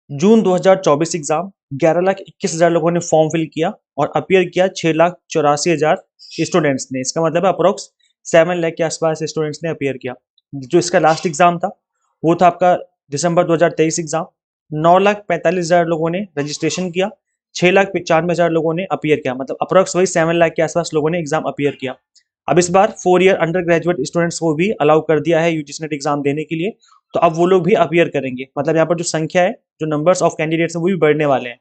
जून 2024 exam 11,21,000 लोगों ने form fill किया और अपियर किया 6,84,000 स्टूडेंट्स ने। इसका मतलब है अप्रोक्स 7 लाख के आसपास स्टूडेंट्स ने अपियर किया। जो इसका लास्ट एग्जाम था वो था आपका दिसंबर 2023 एग्जाम। 9,45,000 लोगों ने रजिस्ट्रेशन किया, 6,95,000 लोगों ने अपियर किया, मतलब अप्रोक्स वही 7 लाख के आसपास लोगों ने एग्जाम अपियर किया। अब इस बार 4 ईयर अंडर ग्रेजुएट स्टूडेंट्स को भी अलाउ कर दिया है यूजीसी नेट एग्जाम देने के लिए, तो अब वो लोग भी अपियर करेंगे। मतलब यहाँ पर जो संख्या है, जो नंबर्स ऑफ कैंडिडेट्स हैं वो भी बढ़ने वाले हैं।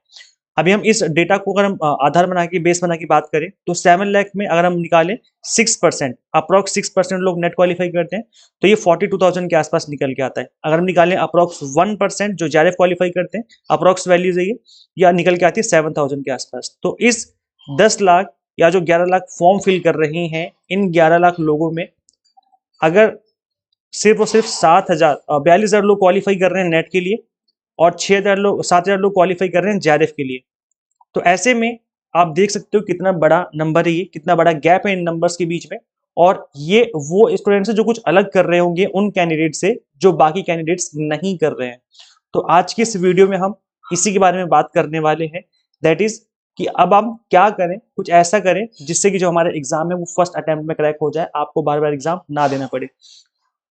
अभी हम इस डेटा को अगर हम आधार बना के बेस बना के बात करें तो 7 लाख में अगर हम निकालें 6%, अप्रोक्स 6% लोग नेट क्वालिफाई करते हैं, तो ये 42,000 के आसपास निकल के आता है। अगर हम निकालें अप्रोक्स 1% जो जेआरएफ क्वालिफाई करते हैं, अप्रोक्स वैल्यूज है ये, या निकल के आती है 7,000 के आसपास। तो इस 10 लाख या जो 11 लाख फॉर्म फिल कर रहे हैं, इन 11 लाख लोगों में अगर सिर्फ और सिर्फ 42,000 लोग क्वालिफाई कर रहे हैं नेट के लिए और 7,000 लोग क्वालिफाई कर रहे हैं जेआरएफ के लिए, तो ऐसे में आप देख सकते हो कितना बड़ा नंबर है ये, कितना बड़ा गैप है इन नंबर्स के बीच में। और ये वो स्टूडेंट्स हैं जो कुछ अलग कर रहे होंगे उन कैंडिडेट से जो बाकी कैंडिडेट्स नहीं कर रहे हैं। तो आज की इस वीडियो में हम इसी के बारे में बात करने वाले हैं, दैट इज कि अब हम क्या करें, कुछ ऐसा करें जिससे कि जो हमारा एग्जाम है वो फर्स्ट अटेम्प्ट में क्रैक हो जाए, आपको बार बार एग्जाम ना देना पड़े।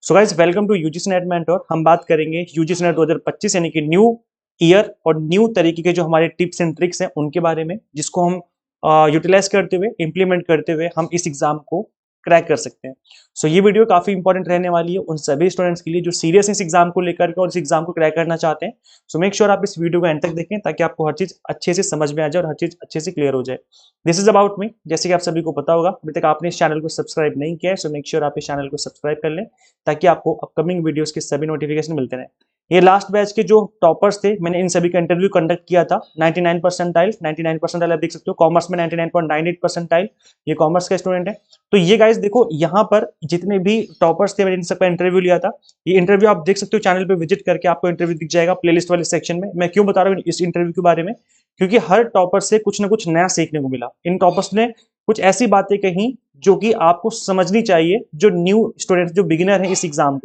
So guys, welcome to UGC NET mentor. हम बात करेंगे यूजीसी नेट 2025 यानी कि न्यू ईयर और न्यू तरीके के जो हमारे टिप्स एंड ट्रिक्स हैं उनके बारे में, जिसको हम यूटिलाइज करते हुए, इंप्लीमेंट करते हुए हम इस एग्जाम को क्रैक कर सकते हैं। सो ये वीडियो काफी इंपॉर्टेंट रहने वाली है उन सभी स्टूडेंट्स के लिए जो सीरियस इस एग्जाम को लेकर के और इस एग्जाम को क्रैक करना चाहते हैं। सो मेक श्योर आप इस वीडियो को एंड तक देखें ताकि आपको हर चीज अच्छे से समझ में आ जाए और हर चीज अच्छे से क्लियर हो जाए। This is about me. जैसे कि आप सभी को पता होगा, अभी तक आपने इस चैनल को सब्सक्राइब नहीं किया है, सो मेक श्योर आप इस चैनल को सब्सक्राइब कर लें ताकि आपको अपकमिंग वीडियोस के सभी नोटिफिकेशन मिलते रहें। ये लास्ट बैच के जो टॉपर्स थे, मैंने इन सभी का इंटरव्यू कंडक्ट किया था। 99 परसेंटाइल आप देख सकते हो। कॉमर्स में 99.98 परसेंटाइल, ये कॉमर्स का स्टूडेंट है। तो ये गाइस देखो, यहाँ पर जितने भी टॉपर्स थे मैंने इन सबका इंटरव्यू लिया था। ये इंटरव्यू आप देख सकते हो, चैनल पे विजिट करके आपको इंटरव्यू दिख जाएगा प्लेलिस्ट वाले सेक्शन में। मैं क्यों बता रहा हूँ इस इंटरव्यू के बारे में, क्योंकि हर टॉपर से कुछ ना कुछ नया सीखने को मिला। इन टॉपर्स ने कुछ ऐसी बातें कही जो कि आपको समझनी चाहिए, जो न्यू स्टूडेंट, जो बिगिनर है इस एग्जाम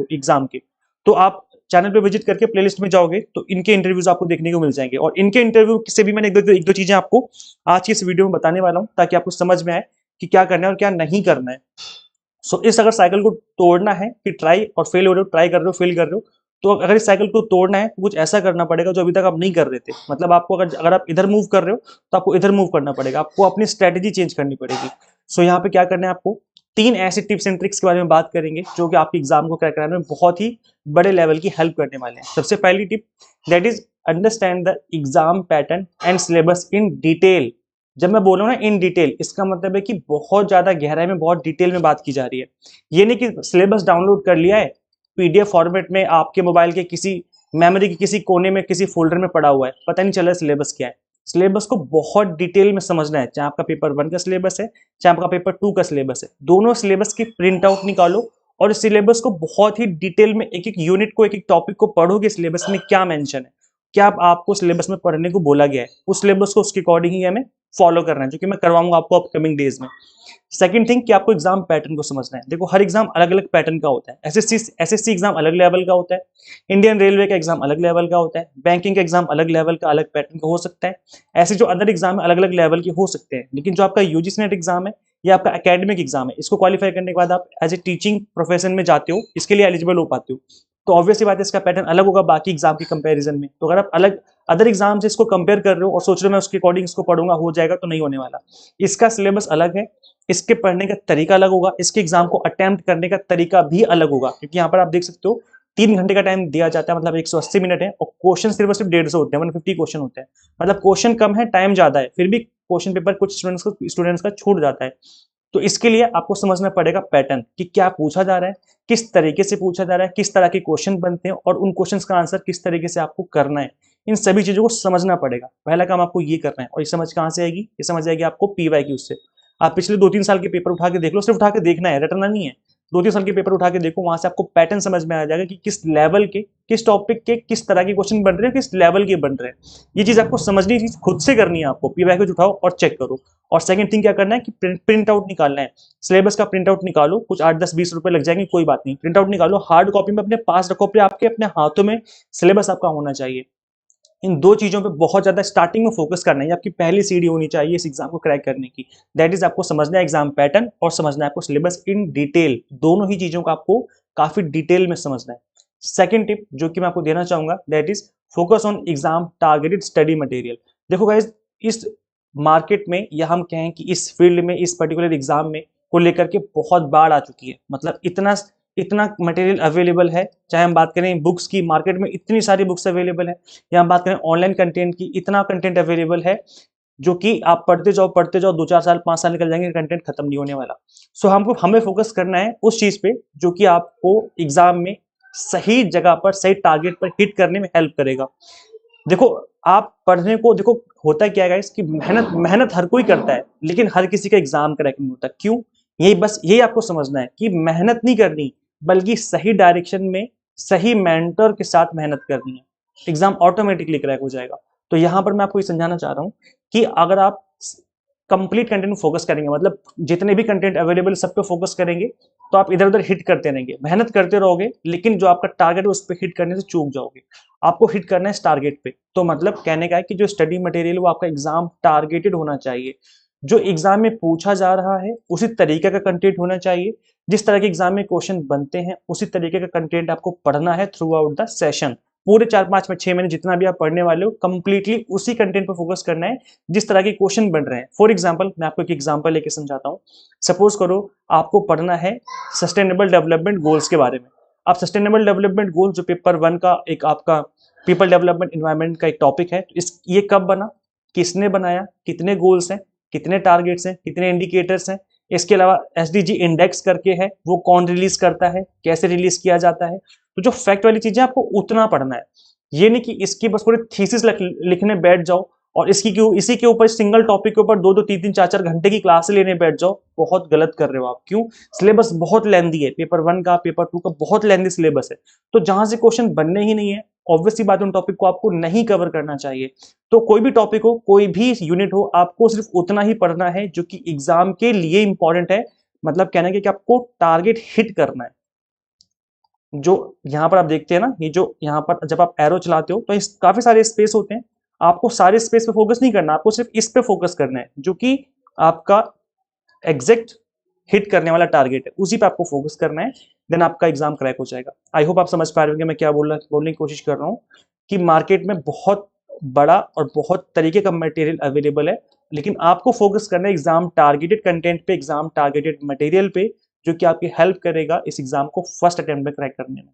के। तो आप चैनल पे विजिट करके प्लेलिस्ट में जाओगे तो इनके इंटरव्यूज आपको देखने को मिल जाएंगे, और इनके इंटरव्यू से भी मैंने एक दो चीजें आपको आज की इस वीडियो में बताने वाला हूं ताकि आपको समझ में आए कि क्या करना है और क्या नहीं करना है। सो इस अगर साइकिल को तोड़ना है कि ट्राई और फेल हो रहे हो, ट्राई कर रहे हो, फेल कर रहे हो, तो अगर इस साइकिल को तोड़ना है तो कुछ ऐसा करना पड़ेगा जो अभी तक आप नहीं कर रहे थे। मतलब आपको अगर आप इधर मूव कर रहे हो तो आपको इधर मूव करना पड़ेगा, आपको अपनी स्ट्रेटेजी चेंज करनी पड़ेगी। सो यहाँ पे क्या करना है आपको, 3 ऐसे टिप्स एंड ट्रिक्स के बारे में बात करेंगे जो कि आपके एग्जाम को क्रैक कराने में बहुत ही बड़े लेवल की हेल्प करने वाले हैं। सबसे पहली tip, that is understand the exam pattern and syllabus in detail. जब मैं बोल रहा हूँ ना इन डिटेल, इसका मतलब है कि बहुत ज्यादा गहराई में, बहुत डिटेल में बात की जा रही है। ये नहीं कि सिलेबस डाउनलोड कर लिया है, पीडीएफ फॉर्मेट में आपके मोबाइल के किसी मेमोरी के किसी कोने में किसी फोल्डर में पड़ा हुआ है, पता नहीं चल रहा सिलेबस क्या है। सिलेबस को बहुत डिटेल में समझना है, चाहे आपका पेपर 1 का सिलेबस है, चाहे आपका पेपर 2 का सिलेबस है। दोनों सिलेबस की प्रिंट आउट निकालो और इस सिलेबस को बहुत ही डिटेल में, एक एक यूनिट को, एक एक टॉपिक को पढ़ोगे, सिलेबस में क्या मेंशन है, क्या आपको सिलेबस में पढ़ने को बोला गया है, उस सिलेबस को उसके अकॉर्डिंग ही हमें फॉलो करना है, जो कि मैं करवाऊंगा आपको अपकमिंग डेज में। सेकंड थिंग कि आपको एग्जाम पैटर्न को समझना है। देखो, हर एग्जाम अलग अलग पैटर्न का होता है। एसएससी एग्जाम अलग लेवल का होता है, इंडियन रेलवे का एग्जाम अलग लेवल का होता है, बैंकिंग का एग्जाम अलग लेवल का, अलग पैटर्न का हो सकता है। ऐसे जो अदर एग्जाम है अलग अलग लेवल के हो सकते हैं, लेकिन जो आपका यूजीसी नेट एग्जाम है, ये आपका एकेडमिक एग्जाम है। इसको क्वालिफाई करने के बाद आप एज ए टीचिंग प्रोफेशन में जाते हो, इसके लिए एलिजिबल हो पाते हो। तो ऑब्वियसली बात है, इसका पैटर्न अलग होगा बाकी एग्जाम के कंपैरिजन में। तो अगर आप अलग अदर एग्जाम से इसको कंपेयर कर रहे हो और सोच रहे हो मैं उसके अकॉर्डिंग इसको पढ़ूंगा हो जाएगा, तो नहीं होने वाला। इसका सिलेबस अलग है, इसके पढ़ने का तरीका अलग होगा, इसके एग्जाम को अटेम्प्ट करने का तरीका भी अलग होगा। क्योंकि यहाँ पर आप देख सकते हो 3 घंटे का टाइम दिया जाता है, मतलब 180 मिनट है, और क्वेश्चन सिर्फ 150 होते हैं, 150 क्वेश्चन होते हैं। मतलब क्वेश्चन कम है, टाइम ज्यादा है, फिर भी क्वेश्चन पेपर कुछ स्टूडेंट्स का छूट जाता है। तो इसके लिए आपको समझना पड़ेगा पैटर्न कि क्या पूछा जा रहा है, किस तरीके से पूछा जा रहा है, किस तरह के क्वेश्चन बनते हैं और उन क्वेश्चंस का आंसर किस तरीके से आपको करना है। इन सभी चीजों को समझना पड़ेगा। पहला काम आपको ये करना है, और ये समझ कहां से आएगी, ये समझ आएगी आपको पीवाईक्यू से। आप पिछले 2-3 साल के पेपर उठा के देख लो, सिर्फ उठा के देखना है, रटना नहीं है। 2-3 साल के पेपर उठा के देखो, वहां से आपको पैटर्न समझ में आ जाएगा कि किस लेवल के, किस टॉपिक के, किस तरह के क्वेश्चन बन रहे हैं, किस लेवल के बन रहे हैं। ये चीज आपको समझनी, चीज खुद से करनी है आपको। पीवाईक्यू उठाओ और चेक करो। और सेकंड थिंग क्या करना है कि प्रिंट आउट निकालना है। सिलेबस का प्रिंट आउट निकालो, कुछ 8-10-20 रुपए लग जाएंगे, कोई बात नहीं। प्रिंट आउट निकालो, हार्ड कॉपी में अपने पास रखो, अपने आपके अपने हाथों में सिलेबस आपका होना चाहिए। इन दो चीजों पे बहुत ज्यादा स्टार्टिंग में फोकस करना है। ये आपकी पहली सीढ़ी होनी चाहिए इस एग्जाम को क्रैक करने की। दैट इज आपको समझना है एग्जाम पैटर्न और समझना है आपको सिलेबस इन डिटेल। दोनों ही चीजों को आपको काफी डिटेल में समझना है। सेकेंड टिप जो कि मैं आपको देना चाहूंगा that is focus on exam targeted study material. देखो गाइज, इस मार्केट में या हम कहें कि इस फील्ड में इस पर्टिकुलर एग्जाम में को लेकर के बहुत बाढ़ आ चुकी है। मतलब इतना इतना मटेरियल अवेलेबल है। चाहे हम बात करें बुक्स की, मार्केट में इतनी सारी बुक्स अवेलेबल है, या हम बात करें ऑनलाइन कंटेंट की, इतना कंटेंट अवेलेबल है जो कि आप पढ़ते जाओ 2-4 साल 5 साल निकल जाएंगे, कंटेंट खत्म नहीं होने वाला। सो हमको हमें फोकस करना है उस चीज पे जो कि आपको एग्जाम में सही जगह पर सही टारगेट पर हिट करने में हेल्प करेगा। देखो, आप पढ़ने को देखो, होता क्या है गाइस कि मेहनत मेहनत हर कोई करता है, लेकिन हर किसी का एग्जाम क्रैक नहीं होता। क्यों? यही बस यही आपको समझना है कि मेहनत नहीं करनी, बल्कि सही डायरेक्शन में सही मेंटर के साथ मेहनत करनी है, एग्जाम ऑटोमेटिकली क्रैक हो जाएगा। तो यहां पर मैं आपको ये समझाना चाह रहा हूं कि अगर आप कंप्लीट कंटेंट में फोकस करेंगे, मतलब जितने भी कंटेंट अवेलेबल सब पे फोकस करेंगे, तो आप इधर उधर हिट करते रहेंगे, मेहनत करते रहोगे, लेकिन जो आपका टारगेट है उस पर हिट करने से चूक जाओगे। आपको हिट करना है इस टारगेट पे। तो मतलब कहने का है कि जो स्टडी मटेरियल वो आपका एग्जाम टारगेटेड होना चाहिए। जो एग्जाम में पूछा जा रहा है उसी तरीके का कंटेंट होना चाहिए। जिस तरह के एग्जाम में क्वेश्चन बनते हैं उसी तरीके का कंटेंट आपको पढ़ना है थ्रू आउट द सेशन। पूरे 4-5 में 6 महीने जितना भी आप पढ़ने वाले हो, कंप्लीटली उसी कंटेंट पर फोकस करना है जिस तरह के क्वेश्चन बन रहे हैं। फॉर एग्जाम्पल, मैं आपको एक एग्जाम्पल लेके समझाता हूँ। सपोज करो आपको पढ़ना है सस्टेनेबल डेवलपमेंट गोल्स के बारे में। आप सस्टेनेबल डेवलपमेंट गोल जो पेपर 1 का एक आपका पीपल डेवलपमेंट इन्वायरमेंट का एक टॉपिक है, ये कब बना, किसने बनाया, कितने गोल्स हैं, कितने टारगेट्स हैं, कितने इंडिकेटर्स हैं, इसके अलावा एसडीजी इंडेक्स करके है, वो कौन रिलीज करता है, कैसे रिलीज किया जाता है। तो जो फैक्ट वाली चीजें आपको उतना पढ़ना है। ये नहीं कि इसकी बस पूरी थीसिस लिखने बैठ जाओ और इसी के ऊपर सिंगल टॉपिक के ऊपर 2-3-4 घंटे की क्लास लेने बैठ जाओ। बहुत गलत कर रहे हो आप। क्यों? सिलेबस बहुत लेंदी है, पेपर 1 का पेपर 2 का बहुत लेंदी सिलेबस है। तो जहां से क्वेश्चन बनने ही नहीं है, ऑब्वियसली बात उन टॉपिक को आपको नहीं कवर करना चाहिए। तो कोई भी टॉपिक हो, कोई भी यूनिट हो, आपको सिर्फ उतना ही पढ़ना है जो कि एग्जाम के लिए इंपॉर्टेंट है। मतलब कहना है कि आपको टारगेट हिट करना है। जो यहाँ पर आप देखते हैं ना, ये जो यहाँ पर जब आप एरो चलाते हो तो इस काफी सारे स्पेस होते हैं। आपको सारे स्पेस पे फोकस नहीं करना, आपको सिर्फ इस पे फोकस करना है जो कि आपका एग्जैक्ट हिट करने वाला टारगेट है, उसी पे आपको फोकस करना है। देन आपका एग्जाम क्रैक हो जाएगा। आई होप आप समझ पा रहे होंगे मैं क्या बोलने की कोशिश कर रहा हूँ कि मार्केट में बहुत बड़ा और बहुत तरीके का मटेरियल अवेलेबल है, लेकिन आपको फोकस करना है एग्जाम टारगेटेड कंटेंट पे, एग्जाम टारगेटेड मटेरियल पे, जो कि आपकी हेल्प करेगा इस एग्जाम को फर्स्ट अटेम्प्ट में क्रैक करने में।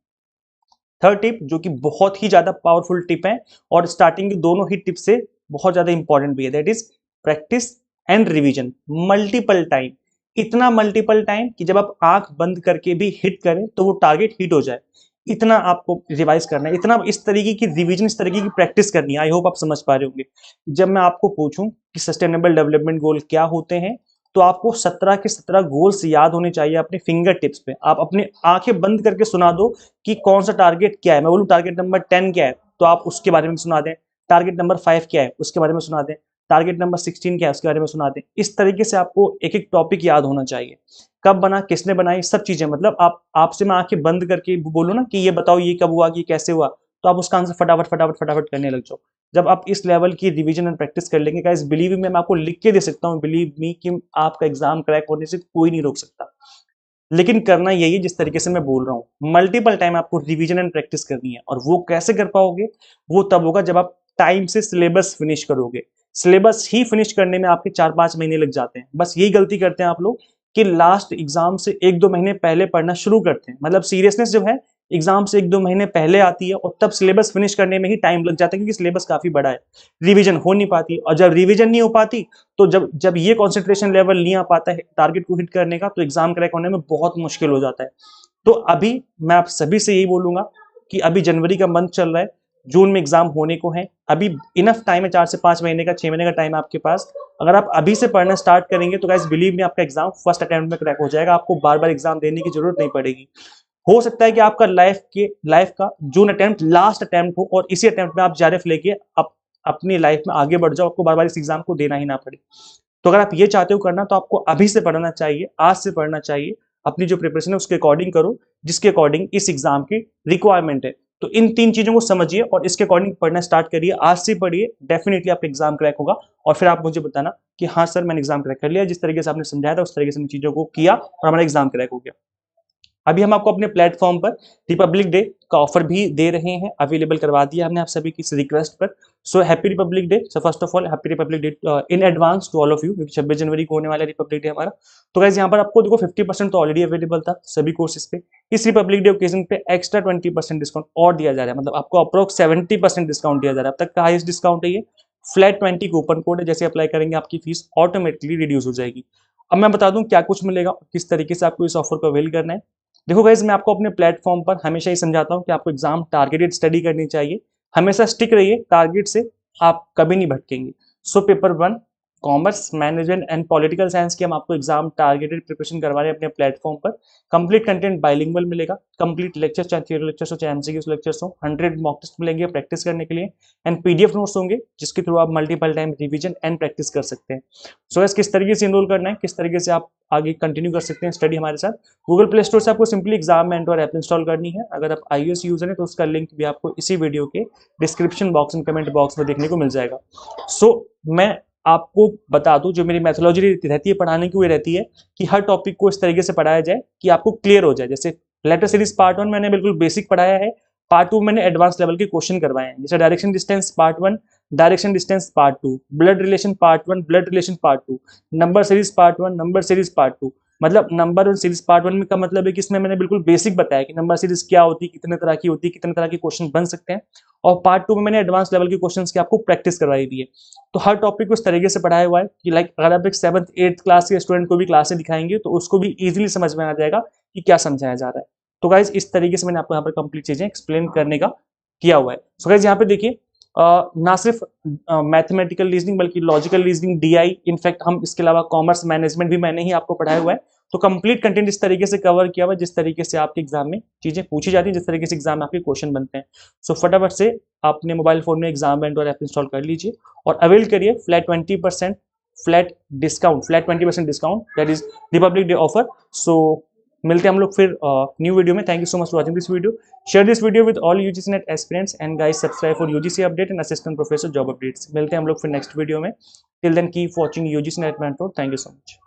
थर्ड टिप जो कि बहुत ही ज्यादा पावरफुल टिप है और स्टार्टिंग की दोनों ही टिप से बहुत ज्यादा इंपॉर्टेंट भी है, that is practice and revision multiple time. इतना मल्टीपल टाइम कि जब आप आंख बंद करके भी हिट करें तो वो टारगेट हिट हो जाए। इतना आपको रिवाइज करना है, इतना इस तरीके की रिवीजन, इस तरीके की प्रैक्टिस करनी है। आई होप आप समझ पा रहे होंगे। जब मैं आपको पूछूं कि सस्टेनेबल डेवलपमेंट गोल क्या होते हैं, तो आपको 17 के 17 गोल्स याद होने चाहिए अपने फिंगर टिप्स पे। आप अपनी आंखें बंद करके सुना दो कि कौन सा टारगेट क्या है। मैं बोलूं टारगेट नंबर 10 क्या है, तो आप उसके बारे में सुना दें। टारगेट नंबर 5 क्या है, उसके बारे में सुना दें। टारगेट नंबर 16 क्या है, उसके बारे में सुना दें। इस तरीके से आपको एक एक टॉपिक याद होना चाहिए। कब बना, किसने बनाई, सब चीजें। मतलब आपसे मैं आंखें बंद करके बोलूं ना कि ये बताओ ये कब हुआ, ये कैसे हुआ, तो आप उसका आंसर फटाफट फटाफट फटाफट करने लग जाओ। जब आप इस लेवल की रिवीजन एंड प्रैक्टिस कर लेंगे गाइस, बिलीव मी, मैं आपको लिख के दे सकता हूँ, बिलीव मी, कि आपका एग्जाम क्रैक होने से कोई नहीं रोक सकता। लेकिन करना यही है जिस तरीके से मैं बोल रहा हूँ। मल्टीपल टाइम आपको रिवीजन एंड प्रैक्टिस करनी है, और वो कैसे कर पाओगे, वो तब होगा जब आप टाइम से सिलेबस फिनिश करोगे। सिलेबस ही फिनिश करने में आपके 4-5 महीने लग जाते हैं। बस यही गलती करते हैं आप लोग कि लास्ट एग्जाम से 1-2 महीने पहले पढ़ना शुरू करते हैं। मतलब सीरियसनेस जो है एग्जाम से 1-2 महीने पहले आती है, और तब सिलेबस फिनिश करने में ही टाइम लग जाता है, क्योंकि सिलेबस काफी बड़ा है, रिवीजन हो नहीं पाती। और जब रिवीजन नहीं हो पाती, तो जब जब ये कॉन्सेंट्रेशन लेवल नहीं आ पाता है टारगेट को हिट करने का, तो एग्जाम क्रैक होने में बहुत मुश्किल हो जाता है। तो अभी मैं आप सभी से यही बोलूंगा कि अभी जनवरी का मंथ चल रहा है, जून में एग्जाम होने को है, अभी इनफ टाइम है, 4 से 5 महीने का, 6 महीने का टाइम आपके पास। अगर आप अभी से पढ़ना स्टार्ट करेंगे तो गाइस बिलीव मी, आपका एग्जाम फर्स्ट अटेम्प्ट में क्रैक हो जाएगा। आपको बार बार एग्जाम देने की जरूरत नहीं पड़ेगी। हो सकता है कि आपका लाइफ का जून अटेम्प्ट लास्ट अटेम्प्ट हो, और इसी अटेम्प्ट में आप जेआरएफ लेके अपनी लाइफ में आगे बढ़ जाओ, आपको बार बार इस एग्जाम को देना ही ना पड़े। तो अगर आप ये चाहते हो करना, तो आपको अभी से पढ़ना चाहिए, आज से पढ़ना चाहिए। अपनी जो प्रिपरेशन है उसके अकॉर्डिंग करो, जिसके अकॉर्डिंग इस एग्जाम की रिक्वायरमेंट है। तो इन 3 चीजों को समझिए और इसके अकॉर्डिंग पढ़ना स्टार्ट करिए, आज से पढ़िए, डेफिनेटली आपका एग्जाम क्रैक होगा। और फिर आप मुझे बताना कि हाँ सर मैंने एग्जाम क्रैक कर लिया, जिस तरीके से आपने समझाया था उस तरीके से इन चीजों को किया और हमारा एग्जाम क्रैक हो गया। अभी हम आपको अपने प्लेटफॉर्म पर रिपब्लिक डे का ऑफर भी दे रहे हैं, अवेलेबल करवा दिया हमने आप सभी की रिक्वेस्ट पर। So happy Republic Day. So first of all happy Republic Day in advance to all of you, क्योंकि 26 जनवरी को होने वाला रिपब्लिक डे हमारा। तो गाइस यहाँ पर आपको देखो 50% तो ऑलरेडी अवेलेबल था सभी कोर्सेज पे, इस रिपब्लिक डे ओकेजन पे एक्स्ट्रा 20% डिस्काउंट और दिया जा रहा है, मतलब आपको अप्रोक्स 70% डिस्काउंट दिया जा रहा है। अब तक का हाईएस्ट डिस्काउंट है ये। फ्लैट 20 कूपन कोड है, जैसे अप्लाई करेंगे आपकी फीस ऑटोमेटिकली रिड्यूस हो जाएगी। अब मैं बता दूं क्या कुछ मिलेगा, किस तरीके से आपको इस ऑफर को अवेल करना है। देखो गाइज, मैं आपको अपने प्लेटफॉर्म पर हमेशा ही समझाता हूं कि आपको एग्जाम टारगेटेड स्टडी करनी चाहिए, हमेशा स्टिक रहिए टारगेट से, आप कभी नहीं भटकेंगे। So paper 1 commerce management and political science की हम आपको एग्जाम टारगेटेड प्रिपरेशन करवा रहे हैं अपने प्लेटफॉर्म पर। कंप्लीट कंटेंट बाइलिंगुअल मिलेगा, कंप्लीट लेक्चर, चाहे थियोरी लेक्चर्स हो चाहे एमसीक्यूज लेक्चर्स हो, 100 मॉक टेस्ट मिलेंगे प्रैक्टिस करने के लिए, एंड पीडीएफ नोट्स होंगे जिसके थ्रू आप multiple time revision and practice कर सकते हैं। सो किस तरीके से इनरोल करना है, किस तरीके से आप आगे कंटिन्यू कर सकते हैं स्टडी हमारे साथ, गूगल प्ले स्टोर से आपको simply exam mentor app install करनी है। अगर आप iOS यूजर हैं तो उसका लिंक भी आपको इसी वीडियो के description box and comment box में देखने को मिल जाएगा। सो मैं आपको बता दूं, जो मेरी मेथोलॉजी रहती है पढ़ाने की, वो रहती है कि हर टॉपिक को इस तरीके से पढ़ाया जाए कि आपको क्लियर हो जाए। जैसे लेटर सीरीज पार्ट 1 मैंने बिल्कुल बेसिक पढ़ाया है, पार्ट 2 मैंने एडवांस लेवल के क्वेश्चन करवाए हैं, जैसे direction distance part 1, direction distance part 2, blood relation part 1, blood relation part 2, number series part 1, number series part 2। मतलब नंबर और सीरीज पार्ट 1 में का मतलब है कि इसमें मैंने बिल्कुल बेसिक बताया कि नंबर सीरीज क्या होती है, कितने तरह की होती है, कितने तरह के क्वेश्चन बन सकते हैं। और पार्ट 2 में मैंने एडवांस लेवल के क्वेश्चंस की आपको प्रैक्टिस करवाई दी है। तो हर टॉपिक को इस तरीके से पढ़ाया हुआ है कि लाइक अगर आप एक 7th 8th क्लास के स्टूडेंट को भी क्लासें दिखाएंगे तो उसको भी इजीली समझ में आ जाएगा कि क्या समझाया जा रहा है। तो गाइज इस तरीके से मैंने आपको यहाँ पर कंप्लीट चीजें एक्सप्लेन करने का किया हुआ है। सो गाइज यहाँ पे देखिए, ना सिर्फ मैथमेटिकल रीजनिंग बल्कि लॉजिकल रीजनिंग, डीआई, इनफैक्ट हम इसके अलावा कॉमर्स मैनेजमेंट भी मैंने ही आपको पढ़ाया हुआ है। तो कंप्लीट कंटेंट इस तरीके से कवर किया हुआ है जिस तरीके से आपके एग्जाम में चीजें पूछी जाती हैं, जिस तरीके से एग्जाम में आपके क्वेश्चन बनते हैं। सो फटाफट से अपने मोबाइल फोन में एग्जाम मेंटोर ऐप इंस्टॉल कर लीजिए और अवेल करिए flat 20% flat discount, flat 20% discount, that is republic day offer. So मिलते हैं हम लोग फिर न्यू वीडियो में। Thank you so much for watching this video. Share this video with all UGC NET aspirants and guys subscribe for UGC update and assistant professor job updates. मिलते हैं हम लोग फिर नेक्स्ट वीडियो में। Till then keep watching UGC NET mentor. Thank you so much.